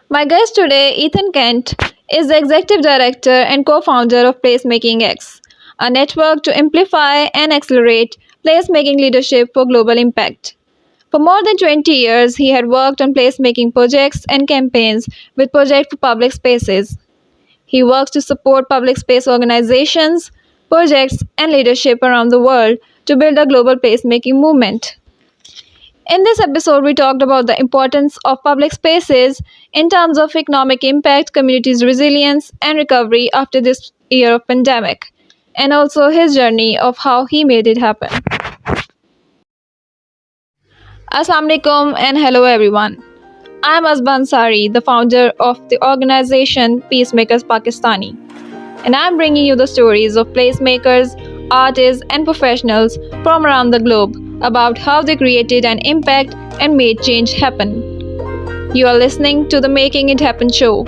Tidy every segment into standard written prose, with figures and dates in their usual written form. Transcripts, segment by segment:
My guest today, Ethan Kent, is the executive director and co founder of Placemaking X, a network to amplify and accelerate placemaking leadership for global impact. For more than 20 years, he had worked on placemaking projects and campaigns with Project for Public Spaces. He works to support public space organizations, projects, and leadership around the world to build a global placemaking movement. In this episode, we talked about the importance of public spaces in terms of economic impact, communities' resilience, and recovery after this year of pandemic, and also his journey of how he made it happen. Assalamu alaikum and hello everyone. I'm Asban Sari, the founder of the organization Peacemakers Pakistani, and I'm bringing you the stories of placemakers, artists, and professionals from around the globe about how they created an impact and made change happen. You are listening to the Making It Happen show.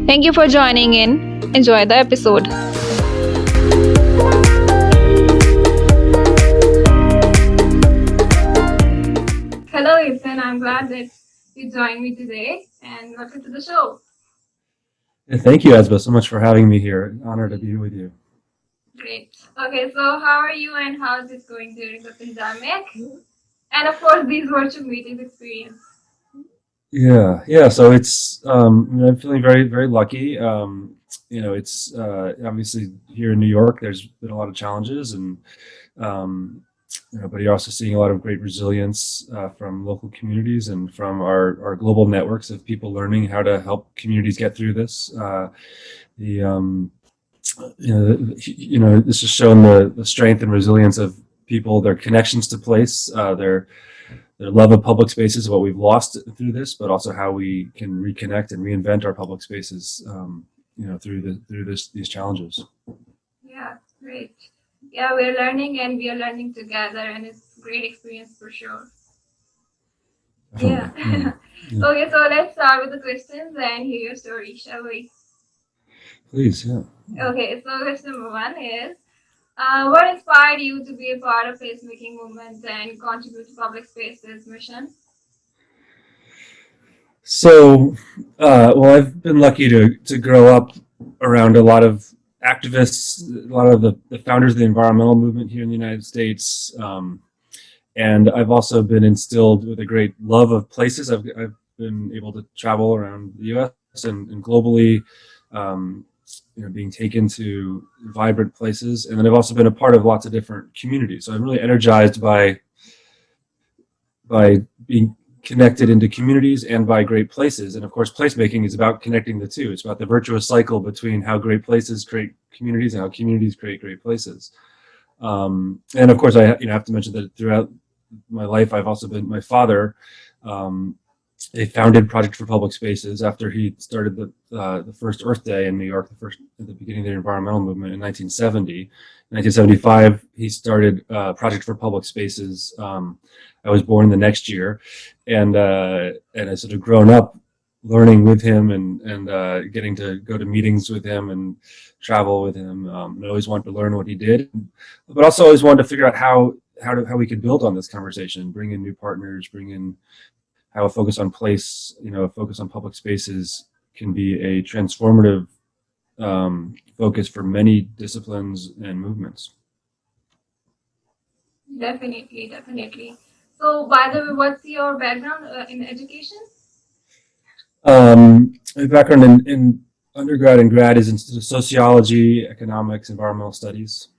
Thank you for joining in. Enjoy the episode. Hello, Ethan. I'm glad that you joined me today and welcome to the show. Thank you, Asba, so much for having me here. Honored to be with you. Great. Okay, so how are you and how is it going during the pandemic? And of course, these virtual meetings experience. Yeah. So it's I'm feeling very lucky. It's obviously here in New York. There's been a lot of challenges, and but you're also seeing a lot of great resilience from local communities and from our global networks of people learning how to help communities get through this. The This has shown the strength and resilience of people, their connections to place, their love of public spaces is what we've lost through this, but also how we can reconnect and reinvent our public spaces, through these challenges. Yeah, great. Yeah, we're learning and we are learning together, and it's a great experience for sure. Yeah. Okay, so let's start with the questions and hear your story, shall we? Please, yeah. Okay, so question number one is what inspired you to be a part of placemaking movement and contribute to public spaces mission? So, well, I've been lucky to grow up around a lot of activists, a lot of the founders of the environmental movement here in the United States. And I've also been instilled with a great love of places. I've been able to travel around the U.S. and globally, being taken to vibrant places. And then I've also been a part of lots of different communities. So I'm really energized by being connected into communities and by great places. And of course, placemaking is about connecting the two. It's about the virtuous cycle between how great places create communities and how communities create great places. And of course, I have to mention that throughout my life, I've also been my father. They founded Project for Public Spaces after he started the first Earth Day in New York, the first at the beginning of the environmental movement in 1970. In 1975, he started Project for Public Spaces. I was born the next year, and I sort of grown up learning with him and getting to go to meetings with him and travel with him. And I always wanted to learn what he did, but also always wanted to figure out how we could build on this conversation, bring in new partners, bring in how a focus on place, a focus on public spaces can be a transformative focus for many disciplines and movements. Definitely. So, by the way, what's your background in education? My background in undergrad and grad is in sociology, economics, environmental studies.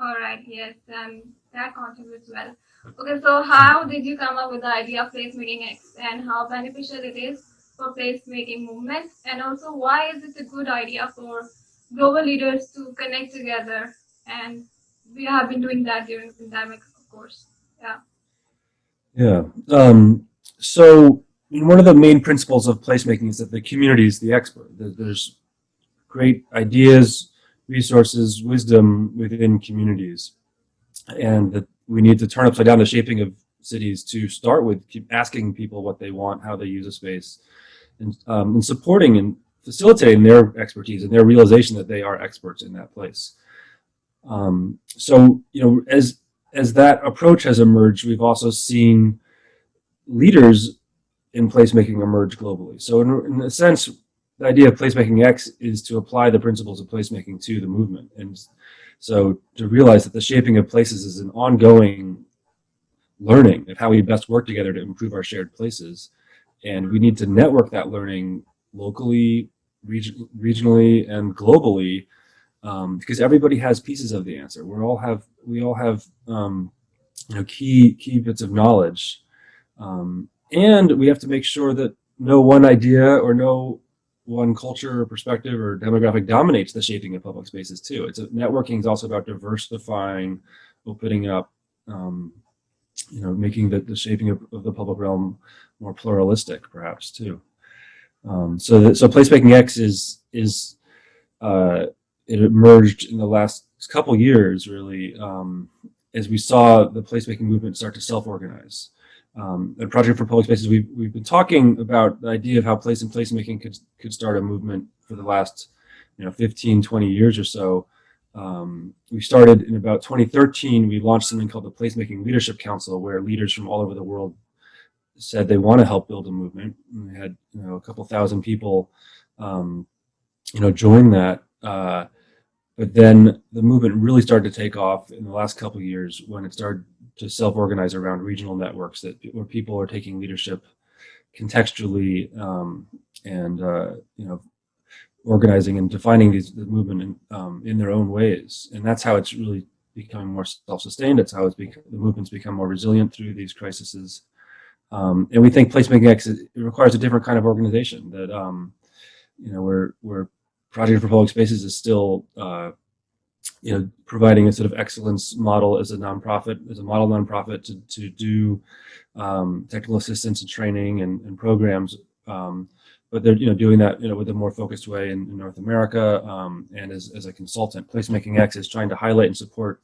All right, yes, that contributes well. Okay, so how did you come up with the idea of Placemaking X and how beneficial it is for placemaking movement? And also, why is it a good idea for global leaders to connect together? And we have been doing that during the pandemic, of course. Yeah. Yeah. So one of the main principles of placemaking is that the community is the expert. There's great ideas, resources, wisdom within communities, and that we need to turn upside down the shaping of cities to start with keep asking people what they want, how they use a space, and supporting and facilitating their expertise and their realization that they are experts in that place. So as that approach has emerged, we've also seen leaders in placemaking emerge globally. So in a sense, the idea of Placemaking X is to apply the principles of placemaking to the movement. And so to realize that the shaping of places is an ongoing learning of how we best work together to improve our shared places. And we need to network that learning locally, regionally, and globally, because everybody has pieces of the answer. We all have key bits of knowledge, and we have to make sure that no one idea or no one culture or perspective or demographic dominates the shaping of public spaces too. Networking is also about diversifying, opening up, making the shaping of the public realm more pluralistic, perhaps too. So Placemaking X it emerged in the last couple years, really, as we saw the placemaking movement start to self-organize. At Project for Public Spaces, we've been talking about the idea of how place and placemaking could start a movement for the last 15, 20 years or so. We started in about 2013. We launched something called the Placemaking Leadership Council, where leaders from all over the world said they want to help build a movement. And we had a couple thousand people join that. But then the movement really started to take off in the last couple of years when it started to self-organize around regional networks where people are taking leadership contextually, and organizing and defining the movement in their own ways. And that's how it's really becoming more self-sustained. It's how the movement's become more resilient through these crises. And we think Placemaking X requires a different kind of organization that where Project for Public Spaces is still providing a sort of excellence model as a model nonprofit to do technical assistance and training and programs. But they're doing that with a more focused way in North America, and as a consultant. Placemaking X is trying to highlight and support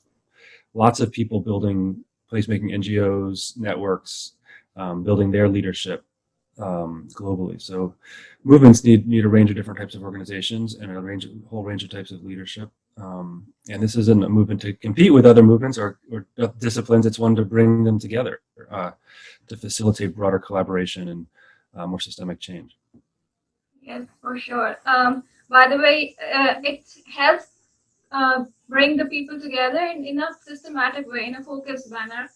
lots of people building placemaking NGOs, networks, building their leadership globally. So movements need a range of different types of organizations and a whole range of types of leadership. And this isn't a movement to compete with other movements or disciplines. It's one to bring them together to facilitate broader collaboration and more systemic change. Yes, for sure. By the way, it helps bring the people together in a systematic way, in a focused manner.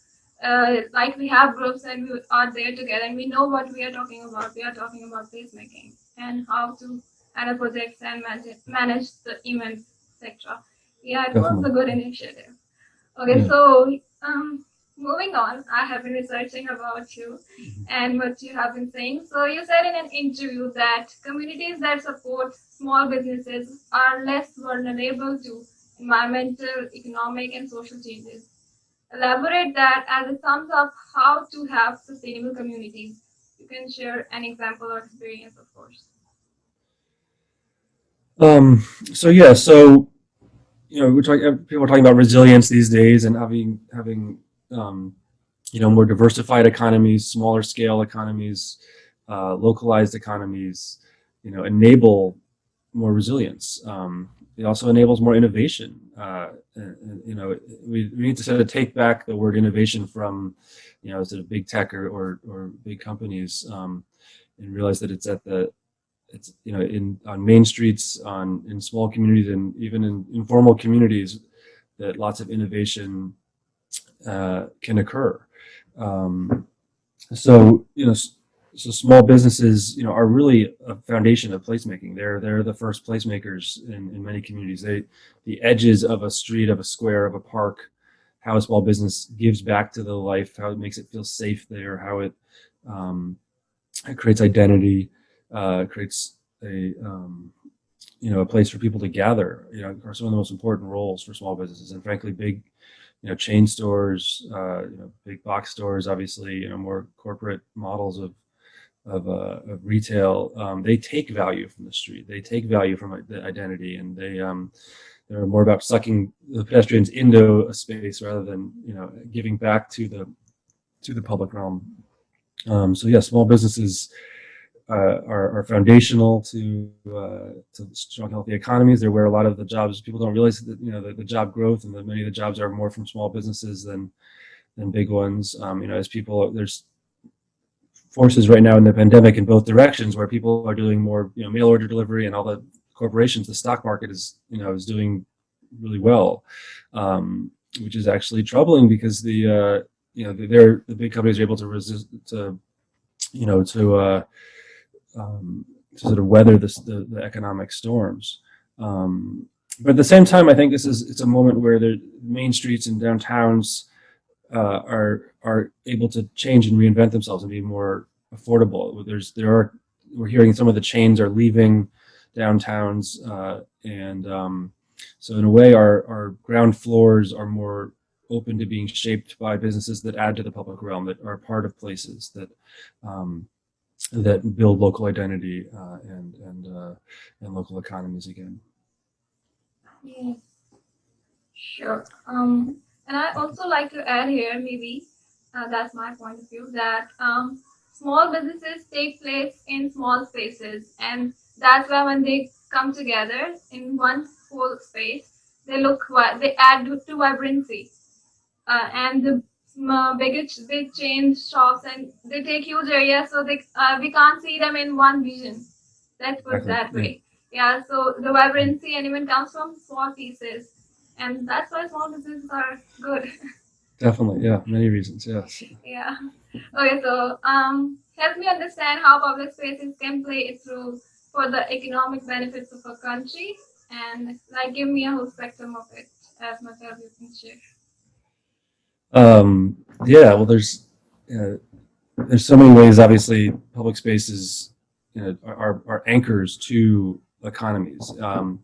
Like we have groups and we are there together and we know what we are talking about. We are talking about placemaking and how to handle projects and manage the events, etc. Yeah, it was a good initiative. Okay, yeah. So moving on, I have been researching about you and what you have been saying. So you said in an interview that communities that support small businesses are less vulnerable to environmental, economic, and social changes. Elaborate that as it sums up how to have sustainable communities. You can share an example or experience, of course. So people are talking about resilience these days and having more diversified economies, smaller scale economies, localized economies, enable more resilience. It also enables more innovation. We need to sort of take back the word innovation from, sort of big tech or big companies, and realize that it's on main streets, in small communities, and even in informal communities, that lots of innovation can occur. So small businesses, are really a foundation of placemaking. They're the first placemakers in many communities. The edges of a street, of a square, of a park, how a small business gives back to the life, how it makes it feel safe there, how it creates identity, creates a place for people to gather. Are some of the most important roles for small businesses, and frankly, big chain stores, big box stores, obviously, more corporate models of retail, they take value from the street. They take value from the identity, and they're more about sucking the pedestrians into a space rather than giving back to the public realm. So yeah, small businesses are foundational to strong, healthy economies. They're where a lot of the jobs, people don't realize that the job growth and many of the jobs are more from small businesses than big ones. As people, there's forces right now in the pandemic in both directions, where people are doing more, mail order delivery, and all the corporations, the stock market is, is doing really well, which is actually troubling because the big companies are able to resist to sort of weather the economic storms. But at the same time, I think it's a moment where the main streets and downtowns are able to change and reinvent themselves and be more affordable. We're hearing some of the chains are leaving downtowns, and so in a way, our ground floors are more open to being shaped by businesses that add to the public realm, that are part of places that build local identity, and local economies again. Yes, sure. And I also like to add here, maybe that's my point of view, that small businesses take place in small spaces, and that's why when they come together in one whole space, they add to vibrancy. And the big chain shops, and they take huge areas, so we can't see them in one vision. Let's put Exactly. that way. Yeah, so the vibrancy and even comes from small pieces, and that's why small businesses are good. Definitely, yeah, many reasons, yes. Yeah. Okay, so help me understand how public spaces can play through for the economic benefits of a country, and like give me a whole spectrum of it as much as you can share. Yeah, well, there's so many ways. Obviously, public spaces, are anchors to economies, and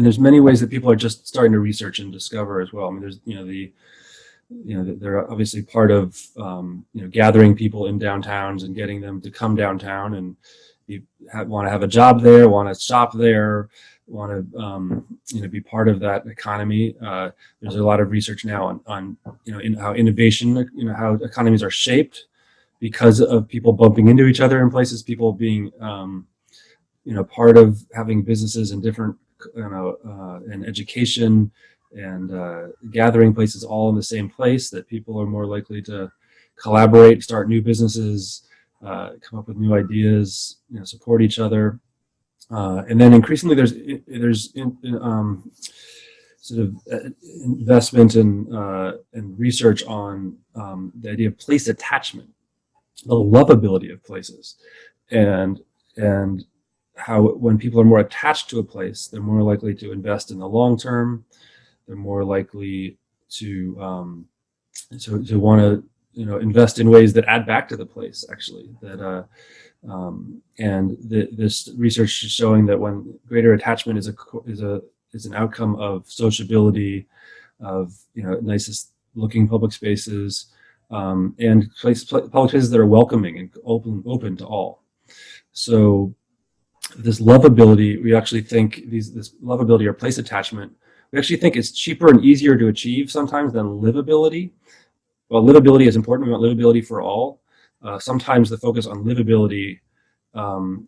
there's many ways that people are just starting to research and discover as well. I mean, there's they're obviously part of gathering people in downtowns and getting them to come downtown and want to have a job there, want to shop there, want to be part of that economy. There's a lot of research now on in how innovation, how economies are shaped because of people bumping into each other in places, people being part of having businesses in different and education and gathering places all in the same place, that people are more likely to collaborate, start new businesses, come up with new ideas, support each other. And then increasingly there's sort of investment and research on the idea of place attachment, the lovability of places, and how when people are more attached to a place, they're more likely to invest in the long term. They're more likely to want to invest in ways that add back to the place. Actually, this research is showing that when greater attachment is an outcome of sociability, of nicest looking public spaces, and public spaces that are welcoming and open to all. So this lovability, we actually think this lovability or place attachment, we actually think it's cheaper and easier to achieve sometimes than livability. Well, livability is important. We want livability for all. Sometimes the focus on livability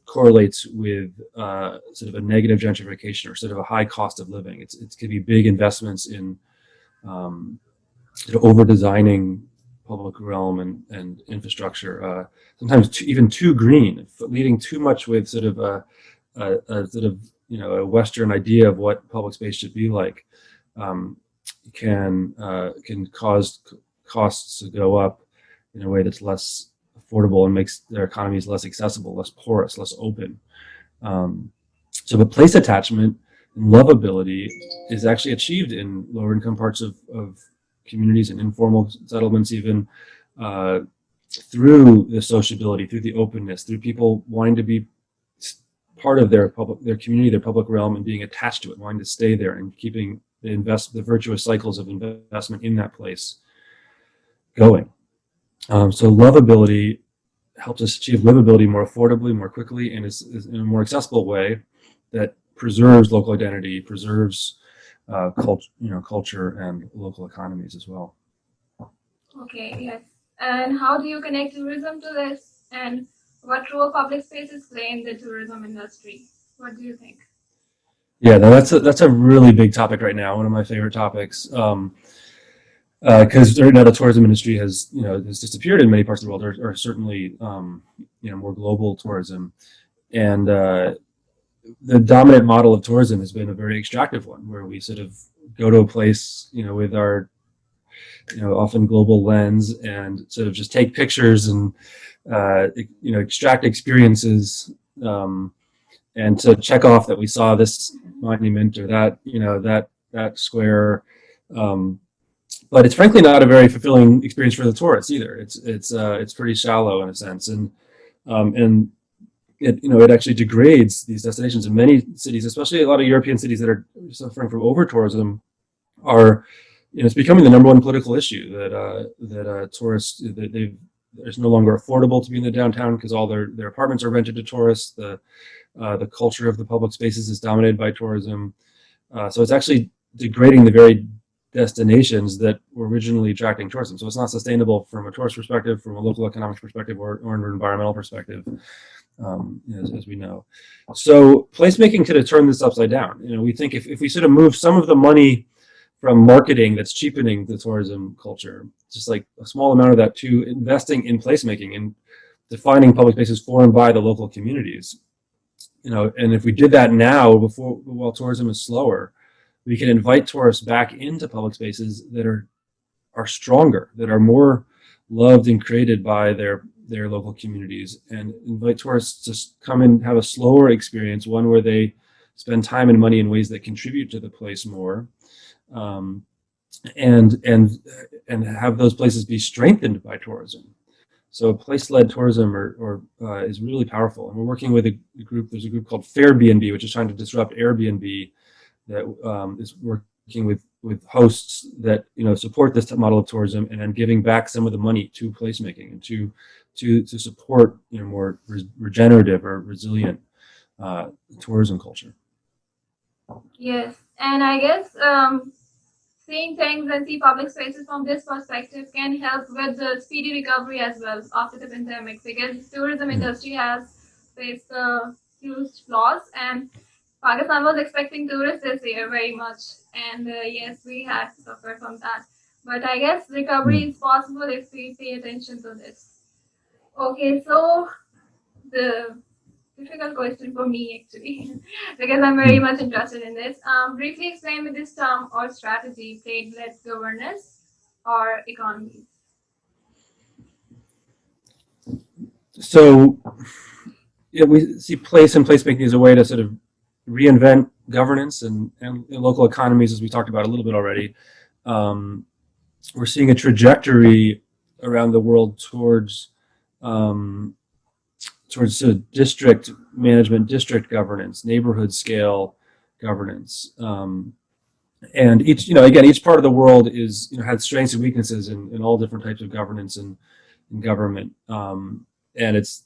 correlates with sort of a negative gentrification or sort of a high cost of living. It could be big investments in over designing public realm and infrastructure. Sometimes even too green, leading too much with sort of a Western idea of what public space should be like, can cause costs to go up in a way that's less affordable and makes their economies less accessible, less porous, less open. So the place attachment and lovability is actually achieved in lower income parts of communities and informal settlements, even through the sociability, through the openness, through people wanting to be part of their community, their public realm, and being attached to it, wanting to stay there and keeping the virtuous cycles of investment in that place going. So lovability helps us achieve livability more affordably, more quickly, and is in a more accessible way that preserves local identity, preserves culture and local economies as well. Okay, yes. And how do you connect tourism to this? And what role public spaces play in the tourism industry? What do you think? Yeah, that's a really big topic right now. One of my favorite topics. because right now the tourism industry has has disappeared in many parts of the world, or certainly more global tourism, and the dominant model of tourism has been a very extractive one, where we sort of go to a place with our often global lens and sort of just take pictures and extract experiences, and to check off that we saw this monument or that that square. Um, but it's frankly not a very fulfilling experience for the tourists either. It's pretty shallow in a sense, and it actually degrades these destinations in many cities, especially a lot of European cities that are suffering from over tourism. Are It's becoming the number one political issue that tourists that it's no longer affordable to be in the downtown because all their apartments are rented to tourists. The culture of the public spaces is dominated by tourism, so it's actually degrading the very destinations that were originally attracting tourism. So it's not sustainable from a tourist perspective, from a local economics perspective, or an environmental perspective, as we know. So placemaking could have turned this upside down. We think if we sort of move some of the money from marketing that's cheapening the tourism culture, just like a small amount of that, to investing in placemaking and defining public spaces for and by the local communities. And if we did that now, while tourism is slower, we can invite tourists back into public spaces that are stronger, that are more loved and created by their local communities, and invite tourists to come and have a slower experience, one where they spend time and money in ways that contribute to the place more, and have those places be strengthened by tourism. So place-led tourism is really powerful, and we're working with a group. There's a group called Fairbnb, which is trying to disrupt Airbnb, that is working with hosts that support this model of tourism, and then giving back some of the money to placemaking and to support more regenerative or resilient tourism culture. Yes, and I guess seeing things and see public spaces from this perspective can help with the speedy recovery as well after the pandemic, because tourism industry has faced huge loss, and Pakistan was expecting tourists this year very much, and yes, we had suffered from that. But I guess recovery is possible if we pay attention to this. Okay, so the difficult question for me actually, because I'm very much interested in this. Briefly explain with this term or strategy: trade-led governance or economy. So we see place and placemaking as a way to sort of reinvent governance and local economies, as we talked about a little bit already. We're seeing a trajectory around the world towards sort of district management, district governance, neighborhood scale governance. And each part of the world is had strengths and weaknesses in all different types of governance and government. And it's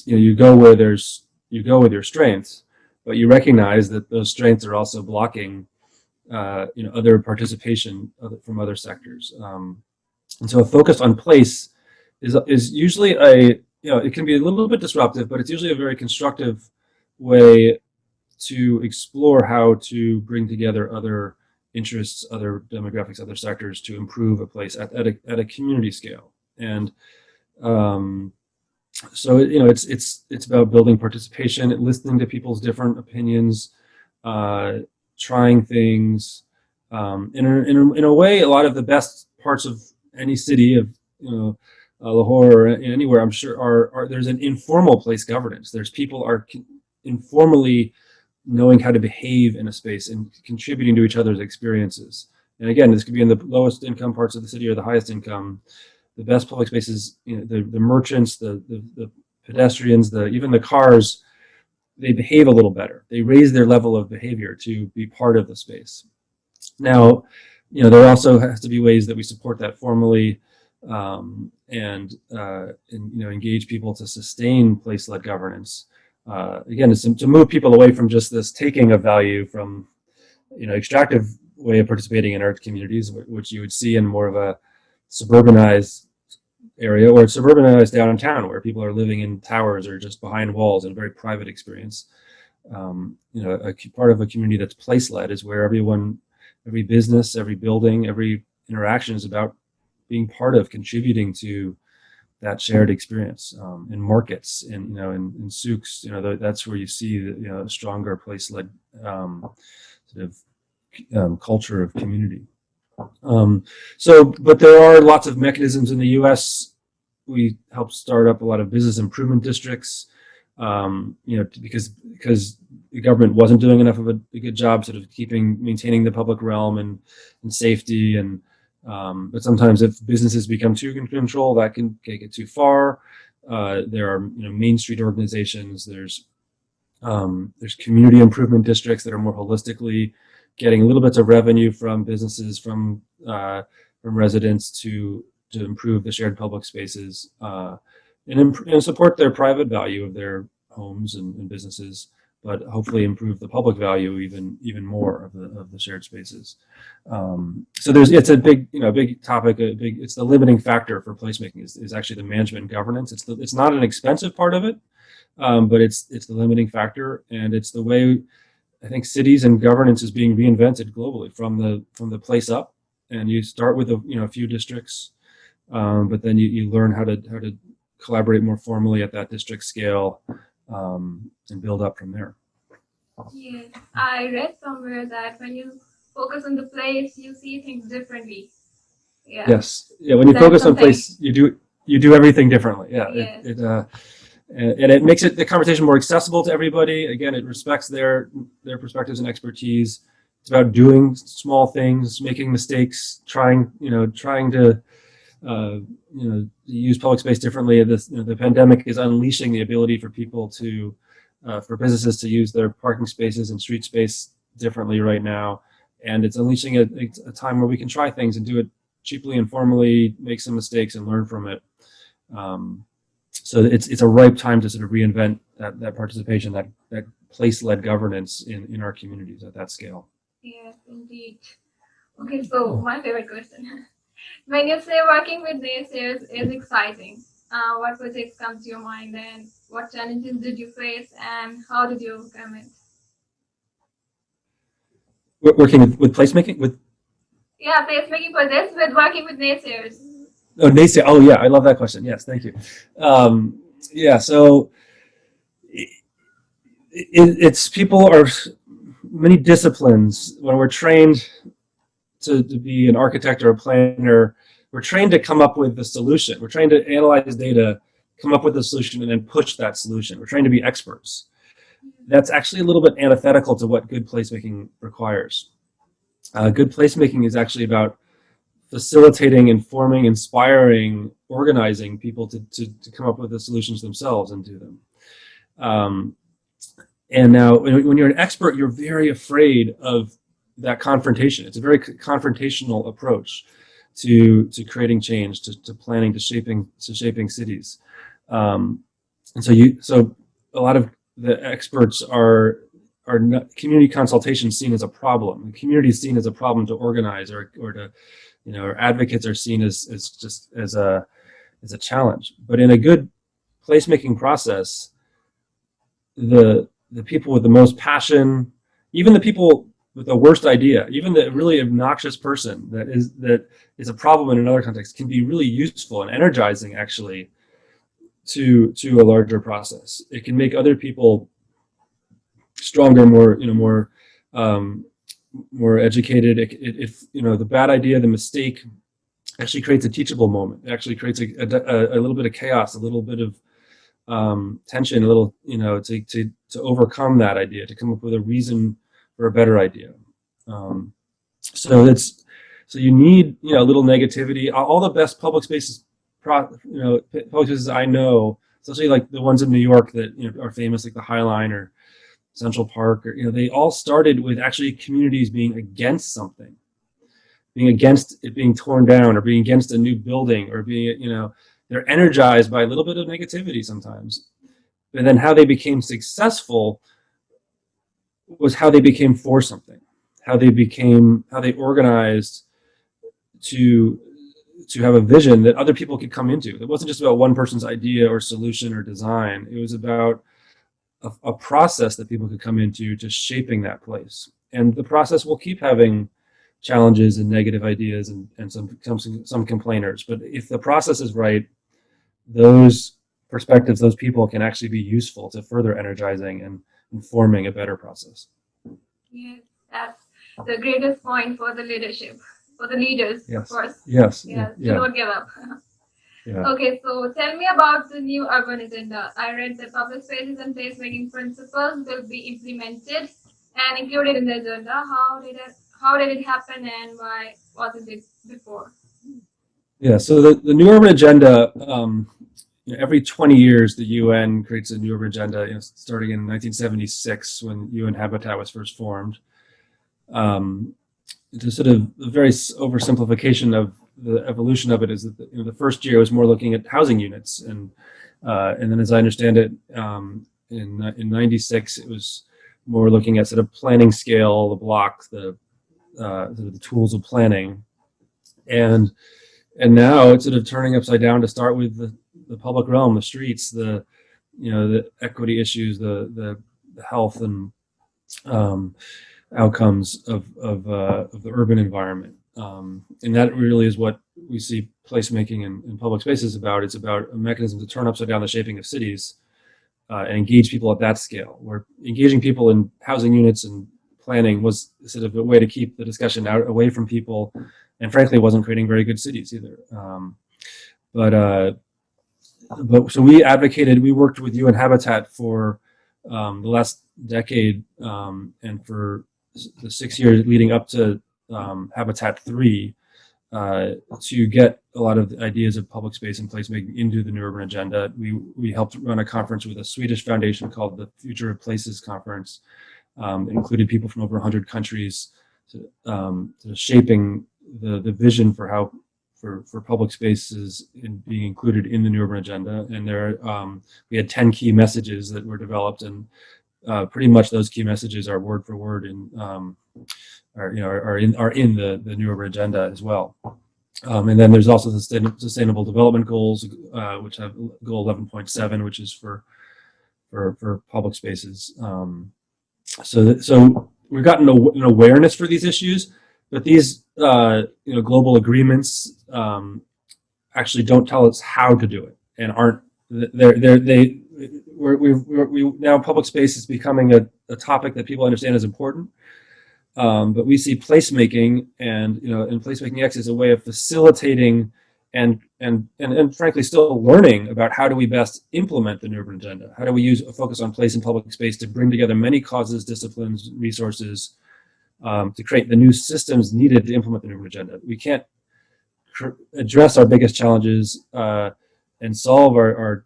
you go with your strengths, but you recognize that those strengths are also blocking other participation from other sectors. And so a focus on place is usually it can be a little bit disruptive, but it's usually a very constructive way to explore how to bring together other interests, other demographics, other sectors to improve a place at a community scale. And so it's about building participation, listening to people's different opinions, trying things. In a way, a lot of the best parts of any city, of Lahore or anywhere, I'm sure, are there's an informal place governance. There's people are informally knowing how to behave in a space and contributing to each other's experiences. And again, this could be in the lowest income parts of the city or the highest income. The best public spaces, the merchants, the pedestrians, even the cars, they behave a little better. They raise their level of behavior to be part of the space. Now, there also has to be ways that we support that formally, and engage people to sustain place-led governance. Again, is to move people away from just this taking of value from extractive way of participating in art communities, which you would see in more of a suburbanized area or suburbanized downtown, where people are living in towers or just behind walls in a very private experience. A part of a community that's place-led is where every business, every building, every interaction is about being part of, contributing to that shared experience in markets, in souks. That's where you see the stronger place-led sort of culture of community. But there are lots of mechanisms in the U.S. We help start up a lot of business improvement districts, because the government wasn't doing enough of a good job sort of maintaining the public realm and safety. But sometimes if businesses become too in control, that can take it too far. There are Main Street organizations. There's community improvement districts that are more holistically getting little bits of revenue from businesses, from residents to improve the shared public spaces and support their private value of their homes and businesses, but hopefully improve the public value even more of the shared spaces. So it's a big topic. It's the limiting factor for placemaking is actually the management and governance. It's not an expensive part of it, but it's the limiting factor, and it's the way I think cities and governance is being reinvented globally from the place up. And you start with a few districts, but then you learn how to collaborate more formally at that district scale, and build up from there. Yes, I read somewhere that when you focus on the place, you see things differently. Yeah. Yes. Yeah. When you focus on place, you do everything differently. Yeah. Yes. And it makes the conversation more accessible to everybody. Again, it respects their perspectives and expertise. It's about doing small things, making mistakes, trying to use public space differently. The pandemic is unleashing the ability for people for businesses to use their parking spaces and street space differently right now, and it's unleashing a time where we can try things and do it cheaply and formally, make some mistakes and learn from it. So it's a ripe time to sort of reinvent that participation, that place-led governance in our communities at that scale. Yes, indeed. Okay, so my favorite question. When you say working with naysayers is exciting, what projects come to your mind, and what challenges did you face, and how did you overcome it? Working with placemaking with placemaking projects with working with naysayers. Oh, naysayer. Oh, yeah, I love that question. Yes, thank you. So it's people are many disciplines. When we're trained to be an architect or a planner, we're trained to come up with the solution. We're trained to analyze data, come up with a solution, and then push that solution. We're trained to be experts. That's actually a little bit antithetical to what good placemaking requires. Good placemaking is actually about facilitating, informing, inspiring, organizing people to come up with the solutions themselves and do them. And now, when you're an expert, you're very afraid of that confrontation. It's a very confrontational approach to creating change, to planning, to shaping cities. And so a lot of the experts are not, community consultation seen as a problem. The community is seen as a problem to organize, or to or advocates are seen as a challenge. But in a good placemaking process, the people with the most passion, even the people with the worst idea, even the really obnoxious person that is a problem in another context, can be really useful and energizing actually to a larger process. It can make other people stronger, more educated. If the bad idea, the mistake, actually creates a teachable moment. It actually creates a little bit of chaos, a little bit of tension, a little to overcome that idea, to come up with a reason for a better idea. So you need a little negativity. All the best public spaces, public spaces I know, especially like the ones in New York that are famous, like the High Line or Central Park, or they all started with actually communities being against something, being against it being torn down, or being against a new building, or being they're energized by a little bit of negativity sometimes. And then how they became successful was how they became for something, how they organized to have a vision that other people could come into. It wasn't just about one person's idea or solution or design. It was about a process that people could come into, just shaping that place. And the process will keep having challenges and negative ideas and some complainers. But if the process is right, those perspectives, those people can actually be useful to further energizing and informing a better process. Yes, that's the greatest point for the leadership, for the leaders, yes. Of course. Yes. Yes, Yeah. do not give up. Yeah. Okay, so tell me about the new urban agenda. I read that public spaces and placemaking principles will be implemented and included in the agenda. How did it happen, and why wasn't it before? Yeah, so the new urban agenda, every 20 years, the UN creates a new urban agenda, starting in 1976 when UN Habitat was first formed. To sort of a very oversimplification of the evolution of it is that the first year was more looking at housing units, and then as I understand it, in 96 it was more looking at sort of planning scale, the block, the tools of planning, and now it's sort of turning upside down to start with the public realm, the streets, the equity issues, the health and outcomes of the urban environment, and that really is what we see placemaking in public spaces about. It's about a mechanism to turn upside down the shaping of cities and engage people at that scale, where engaging people in housing units and planning was sort of a way to keep the discussion away from people, and frankly wasn't creating very good cities either. But so we worked with UN Habitat for the last decade, and for the 6 years leading up to Habitat 3, to get a lot of the ideas of public space and placemaking into the new urban agenda. We helped run a conference with a Swedish foundation called the Future of Places Conference. It included people from over 100 countries, to shaping the vision for how for public spaces being included in the new urban agenda. And there we had 10 key messages that were developed, and pretty much those key messages are word for word are in the new urban agenda as well. And then there's also the sustainable development goals, which have goal 11.7, which is for public spaces. So we've gotten an awareness for these issues, but these global agreements actually don't tell us how to do it, and aren't we now public space is becoming a topic that people understand is important. But we see placemaking and Placemaking X is a way of facilitating and frankly still learning about how do we best implement the new urban agenda. How do we use a focus on place and public space to bring together many causes, disciplines, resources, to create the new systems needed to implement the new urban agenda. We can't address our biggest challenges and solve our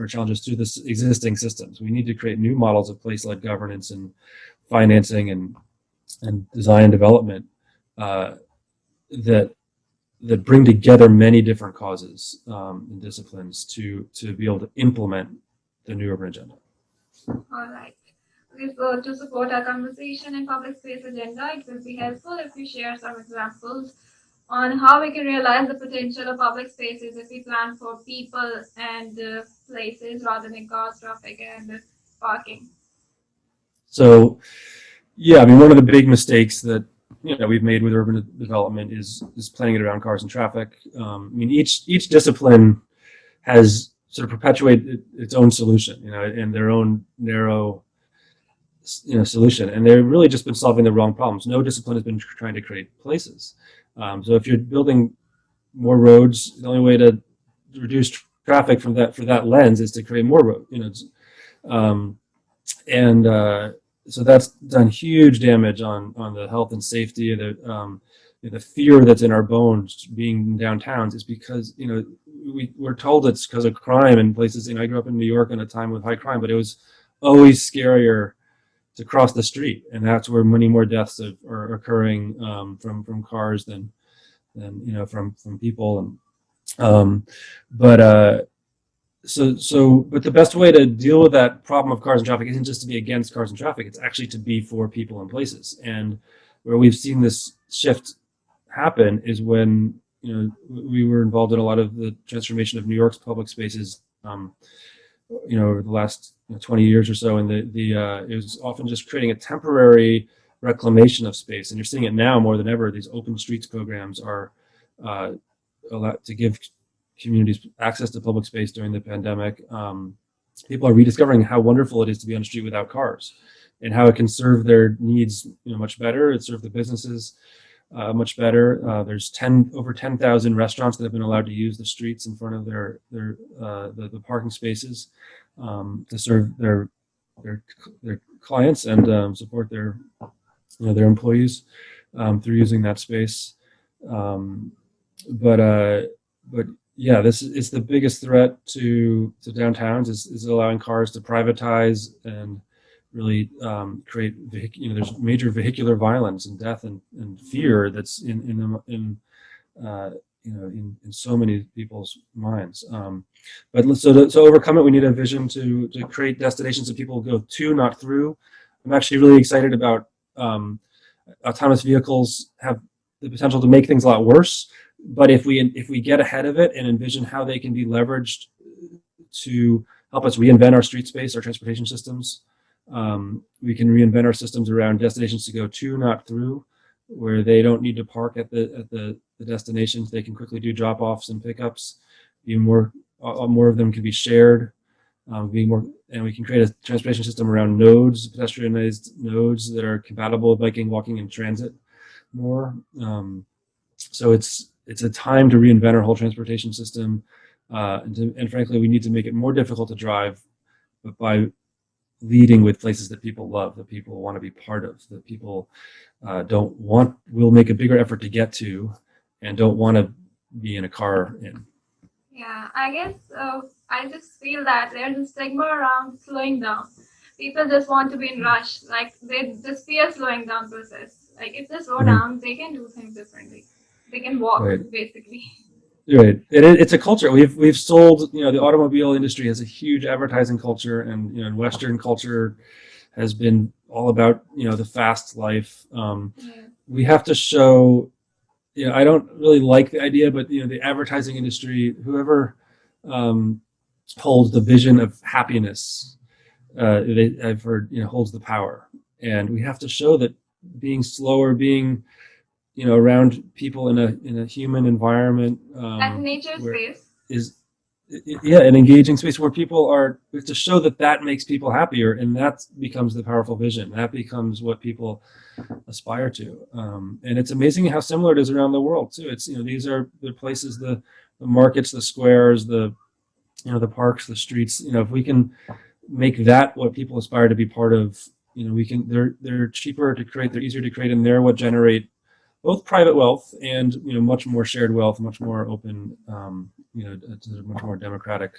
challenges through the existing systems. We need to create new models of place-led governance and financing and design and development that bring together many different causes and disciplines to be able to implement the new urban agenda. All right. Okay, so to support our conversation and public space agenda, it will be helpful if you share some examples on how we can realize the potential of public spaces if we plan for people and places rather than cars, traffic, and parking. So, yeah, I mean, one of the big mistakes that we've made with urban development is planning it around cars and traffic. I mean, each discipline has sort of perpetuated its own solution, and their own narrow solution, and they've really just been solving the wrong problems. No discipline has been trying to create places. So if you're building more roads, the only way to reduce traffic for that lens is to create more roads. So that's done huge damage on the health and safety. The fear that's in our bones being in downtowns is because we're told it's because of crime in places. I grew up in New York in a time with high crime, but it was always scarier to cross the street, and that's where many more deaths are occurring from cars than from people. But the best way to deal with that problem of cars and traffic isn't just to be against cars and traffic. It's actually to be for people and places. And where we've seen this shift happen is when we were involved in a lot of the transformation of New York's public spaces over the last 20 years or so, and it was often just creating a temporary reclamation of space. And you're seeing it now more than ever. These open streets programs are allowed to give communities access to public space during the pandemic. People are rediscovering how wonderful it is to be on the street without cars, and how it can serve their needs, much better. It serves the businesses much better. There's over 10,000 restaurants that have been allowed to use the streets in front of the parking spaces to serve their clients and support their employees through using that space. But yeah, this is the biggest threat to downtowns is allowing cars to privatize and really create there's major vehicular violence and death and fear that's in so many people's minds. But so to overcome it, we need a vision to create destinations that people go to, not through. I'm actually really excited about autonomous vehicles have the potential to make things a lot worse. But if we get ahead of it and envision how they can be leveraged to help us reinvent our street space, our transportation systems, we can reinvent our systems around destinations to go to, not through, where they don't need to park at the destinations. They can quickly do drop-offs and pickups. Even more of them can be shared. And we can create a transportation system around nodes, pedestrianized nodes that are compatible with biking, walking, and transit more. So it's a time to reinvent our whole transportation system, and frankly, we need to make it more difficult to drive, but by leading with places that people love, that people want to be part of, that people will make a bigger effort to get to, and don't want to be in a car in. Yeah, I guess I just feel that there's a stigma around slowing down. People just want to be in rush, like they just fear slowing down process. Like if they slow down, they can do things differently. They can walk, right, basically. Right. It's a culture. We've sold, the automobile industry has a huge advertising culture, and Western culture has been all about, the fast life. We have to show, I don't really like the idea, but, the advertising industry, whoever holds the vision of happiness, I've heard, holds the power. And we have to show that being slower, being around people in a human environment, as nature space, is an engaging space where people are, to show that makes people happier, and that becomes the powerful vision. That becomes what people aspire to. And it's amazing how similar it is around the world too. It's these are the places, the markets, the squares, the parks, the streets. If we can make that what people aspire to be part of, we can. They're cheaper to create. They're easier to create, and they're what generate both private wealth and much more shared wealth, much more open, much more democratic,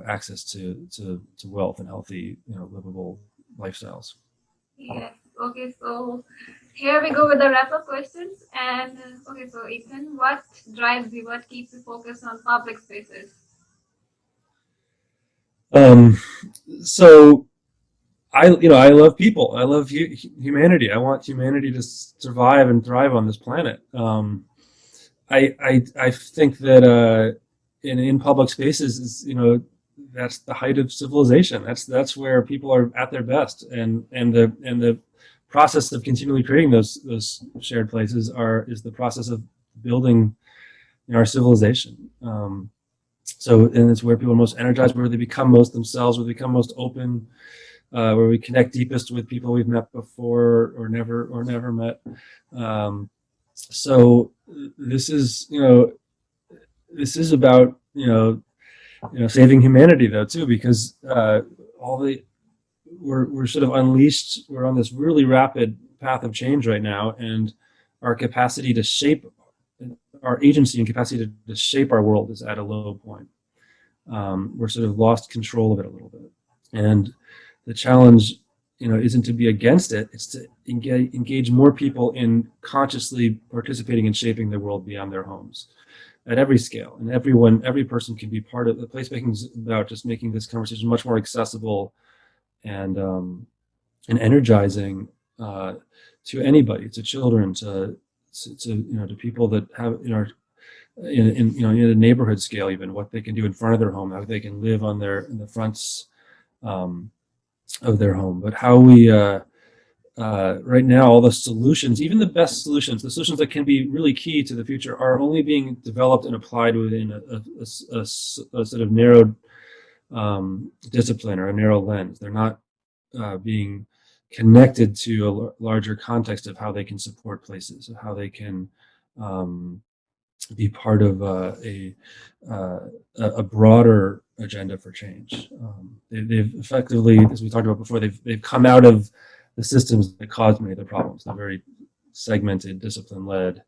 access to wealth and healthy, livable lifestyles. Yes. Okay. So here we go with the wrap-up questions. And okay, so Ethan, what drives you? What keeps you focused on public spaces? So I love people. I love humanity. I want humanity to survive and thrive on this planet. I think that in public spaces is that's the height of civilization. That's where people are at their best, and the process of continually creating those shared places is the process of building our civilization. And it's where people are most energized, where they become most themselves, where they become most open. Where we connect deepest with people we've met before or never met. So this is about saving humanity though too, because we're sort of unleashed. We're on this really rapid path of change right now, and our capacity to shape our agency and capacity to shape our world is at a low point. We're sort of lost control of it a little bit, and the challenge, isn't to be against it. It's to engage more people in consciously participating and shaping the world beyond their homes, at every scale. And every person can be part of the placemaking. Is about just making this conversation much more accessible and energizing to anybody, to children, to people that have in a neighborhood scale, even what they can do in front of their home, how they can live in the fronts of their home, but how we right now, all the solutions, even the best solutions, the solutions that can be really key to the future, are only being developed and applied within a sort of narrow discipline or a narrow lens. They're not being connected to a larger context of how they can support places, or how they can be part of a broader agenda for change. They've effectively, as we talked about before, they've come out of the systems that caused many of the problems, the very segmented, discipline-led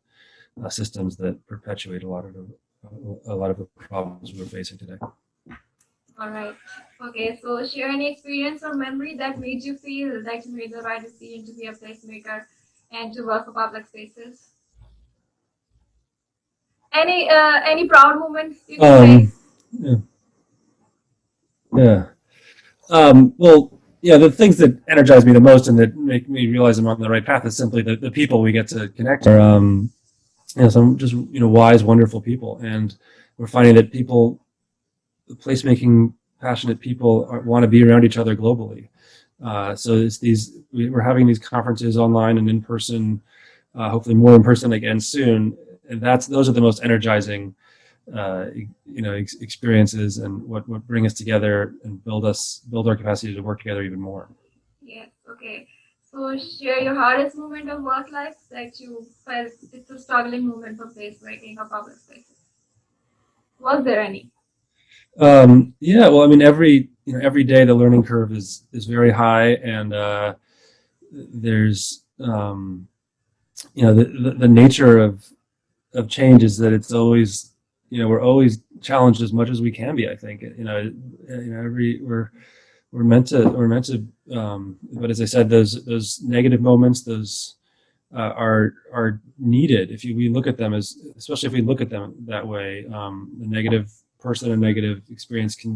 systems that perpetuate a lot of the problems we're facing today. All right. Okay, so share any experience or memory that made you feel that you made the right decision to be a placemaker and to work for public spaces. Any proud moments you can say? Yeah. Yeah. Well, yeah, the things that energize me the most and that make me realize I'm on the right path is simply the people we get to connect to. Some just wise, wonderful people, and we're finding that placemaking passionate people want to be around each other globally. So we're having these conferences online and in person, hopefully more in person again soon, and those are the most energizing experiences, and what bring us together and build our capacity to work together even more. Yes. Okay. So share your hardest moment of work life that you felt it's a struggling moment for placemaking or public spaces. Was there any? Yeah. Well, I mean, every day the learning curve is very high, and there's the nature of change is that it's always we're always challenged as much as we can be. I think we're meant to but as I said, those negative moments, those are needed we look at them especially if we look at them that way. The negative person and negative experience can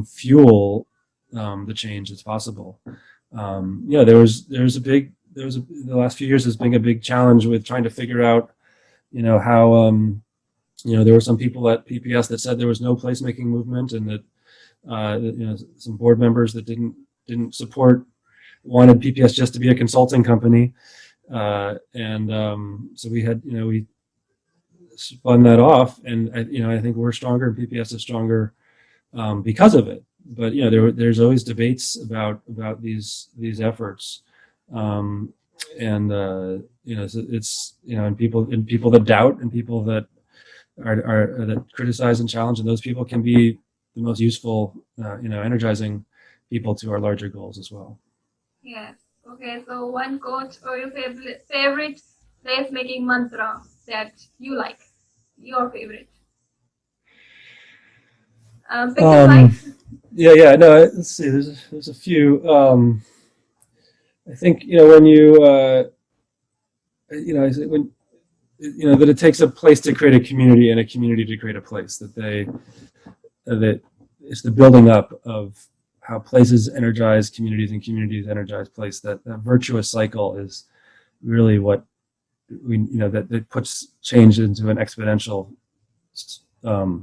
fuel the change that's possible. The last few years has been a big challenge with trying to figure out how there were some people at PPS that said there was no placemaking movement, and that some board members that didn't support, wanted PPS just to be a consulting company, and so we spun that off, and I think we're stronger and PPS is stronger because of it. But there's always debates about these efforts, and it's and people that doubt, and people that that criticize and challenge, and those people can be the most useful, energizing people to our larger goals as well. Yes. Okay. So one quote or your favorite placemaking mantra that you like, your favorite. Yeah. No. Let's see. There's a few. I think when when that it takes a place to create a community and a community to create a place. That it's the building up of how places energize communities and communities energize place. That virtuous cycle is really what that puts change into an exponential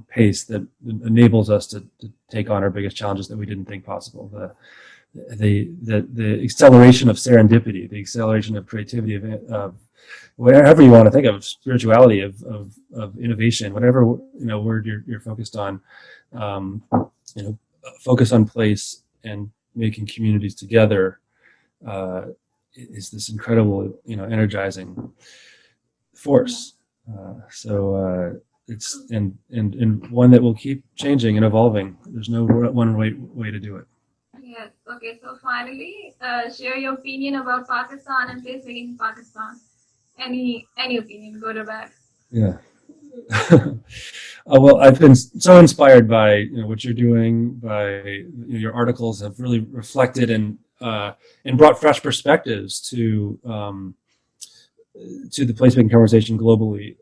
pace that enables us to take on our biggest challenges that we didn't think possible. The acceleration of serendipity, the acceleration of creativity, of whatever you want to think of, spirituality, of innovation, whatever word you're focused on, focus on place and making communities together is this incredible energizing force. It's and one that will keep changing and evolving. There's no one way to do it. Yes. Okay. So finally, share your opinion about Pakistan and placemaking in Pakistan. Any opinion, good or bad? Yeah. Well, I've been so inspired by what you're doing. By your articles have really reflected and brought fresh perspectives to the placemaking conversation globally.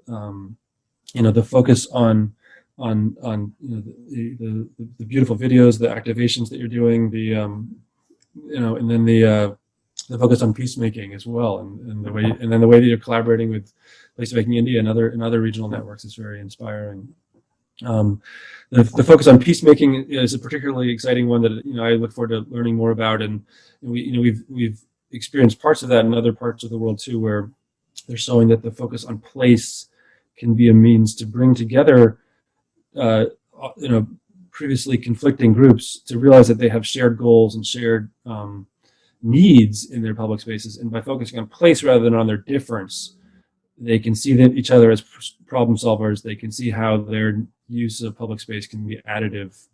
The focus on the beautiful videos, the activations that you're doing, and then the focus on peacemaking as well, and the way that you're collaborating with Placemaking India and other regional networks is very inspiring. The focus on peacemaking is a particularly exciting one that I look forward to learning more about, and we've experienced parts of that in other parts of the world too, where they're showing that the focus on place can be a means to bring together, uh, previously conflicting groups to realize that they have shared goals and shared needs in their public spaces. And by focusing on place rather than on their difference, they can see that each other as problem solvers. They can see how their use of public space can be additive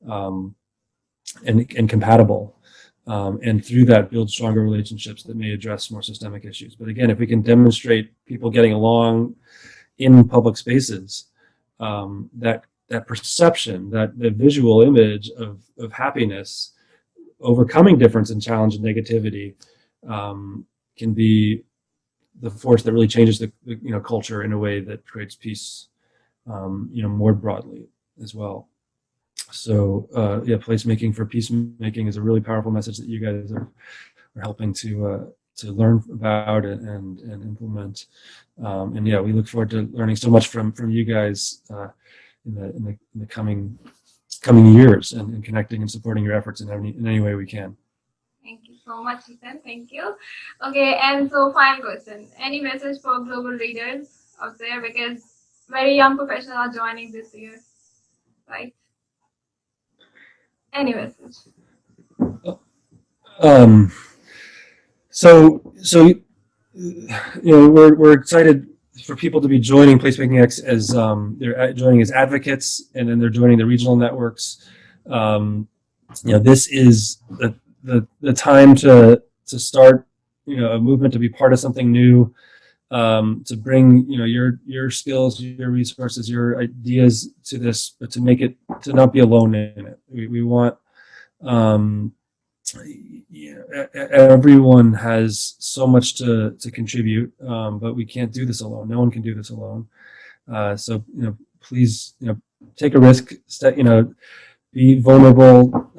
um, and compatible. And through that, build stronger relationships that may address more systemic issues. But again, if we can demonstrate people getting along in public spaces, that perception, that the visual image of happiness, overcoming difference and challenge and negativity, can be the force that really changes the culture in a way that creates peace, more broadly as well. So yeah, placemaking for peacemaking is a really powerful message that you guys are helping to learn about and implement. And yeah, we look forward to learning so much from you guys in the coming years, and connecting and supporting your efforts in any way we can. Thank you so much, Ethan. Thank you. Okay, and so final question. Any message for global leaders out there? Because very young professionals are joining this year, right? Any message? So we're excited for people to be joining Placemaking X as they're joining as advocates, and then they're joining the regional networks. This is the time to start a movement, to be part of something new, to bring your skills, your resources, your ideas to this, but to make it, to not be alone in it. We want everyone has so much to contribute, but we can't do this alone. No one can do this alone. So please take a risk, be vulnerable,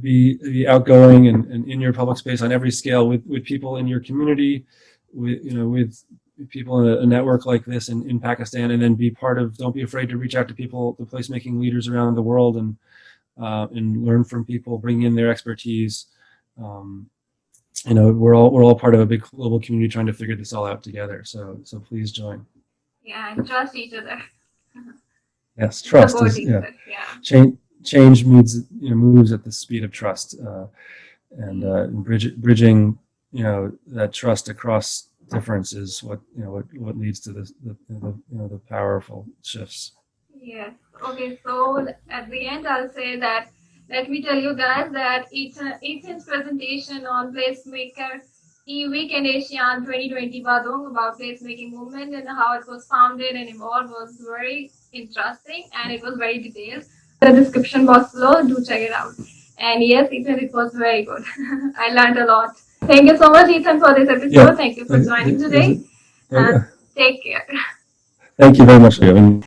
be outgoing and in your public space on every scale with people in your community, with people in a network like this in Pakistan, and then be part of. Don't be afraid to reach out to people, the placemaking leaders around the world, and learn from people, bring in their expertise. We're all part of a big global community trying to figure this all out together. So please join. Yeah, and trust each other. Yes, trust is change moves at the speed of trust, and bridging that trust across difference is what leads to the powerful shifts. Yes. Okay. So at the end, I'll say that let me tell you guys that Ethan's presentation on Placemaker E-Week in ASEAN 2020 Badung about placemaking movement and how it was founded and evolved was very interesting, and it was very detailed. The description box below, do check it out. And yes, Ethan, it was very good. I learned a lot. Thank you so much, Ethan, for this episode. Yeah. Thank you for joining today. And take care. Thank you very much for having me.